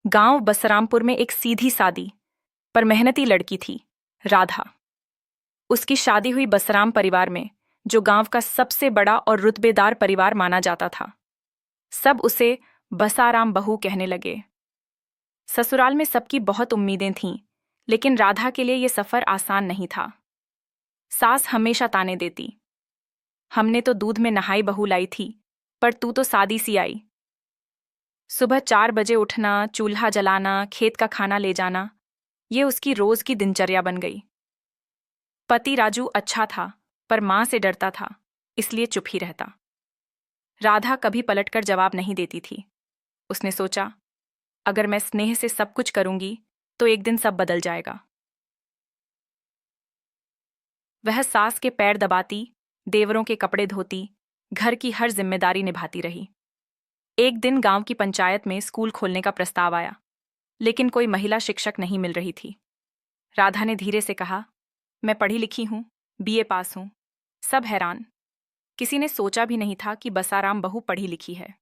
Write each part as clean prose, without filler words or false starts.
गांव बसरामपुर में एक सीधी सादी पर मेहनती लड़की थी, राधा। उसकी शादी हुई बसराम परिवार में, जो गांव का सबसे बड़ा और रुतबेदार परिवार माना जाता था। सब उसे बसाराम बहू कहने लगे। ससुराल में सबकी बहुत उम्मीदें थीं, लेकिन राधा के लिए यह सफर आसान नहीं था। सास हमेशा ताने देती, हमने तो दूध में नहाई बहू लाई थी, पर तू तो सादी सी आई। सुबह 4 बजे उठना, चूल्हा जलाना, खेत का खाना ले जाना, ये उसकी रोज की दिनचर्या बन गई। पति राजू अच्छा था, पर मां से डरता था, इसलिए चुप ही रहता। राधा कभी पलटकर जवाब नहीं देती थी। उसने सोचा, अगर मैं स्नेह से सब कुछ करूंगी तो एक दिन सब बदल जाएगा। वह सास के पैर दबाती, देवरों के कपड़े धोती, घर की हर जिम्मेदारी निभाती रही। एक दिन गांव की पंचायत में स्कूल खोलने का प्रस्ताव आया, लेकिन कोई महिला शिक्षक नहीं मिल रही थी। राधा ने धीरे से कहा, मैं पढ़ी लिखी हूं, बीए पास हूं। सब हैरान। किसी ने सोचा भी नहीं था कि बसाराम बहू पढ़ी लिखी है।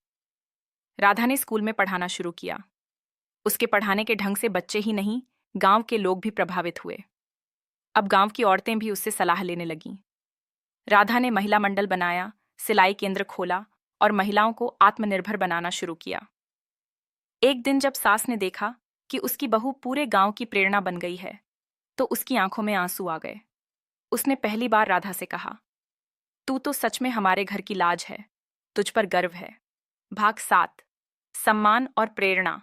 राधा ने स्कूल में पढ़ाना शुरू किया। उसके पढ़ाने के ढंग से बच्चे ही नहीं, गांव के लोग भी प्रभावित हुए। अब गांव की औरतें भी उससे सलाह लेने लगीं। राधा ने महिला मंडल बनाया, सिलाई केंद्र खोला और महिलाओं को आत्मनिर्भर बनाना शुरू किया। एक दिन जब सास ने देखा कि उसकी बहू पूरे गांव की प्रेरणा बन गई है, तो उसकी आंखों में आंसू आ गए। उसने पहली बार राधा से कहा, तू तो सच में हमारे घर की लाज है, तुझ पर गर्व है। भाग 7, सम्मान और प्रेरणा।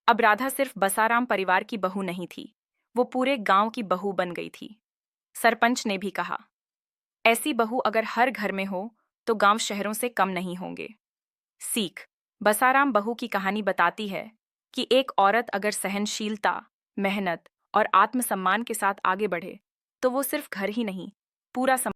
अब राधा सिर्फ बसाराम परिवार की बहू नहीं थी, वो पूरे गांव की बहू बन गई थी। सरपंच ने भी कहा, ऐसी बहू अगर हर घर में हो तो गांव शहरों से कम नहीं होंगे। सीख। बसाराम बहू की कहानी बताती है कि एक औरत अगर सहनशीलता, मेहनत और आत्मसम्मान के साथ आगे बढ़े, तो वो सिर्फ घर ही नहीं, पूरा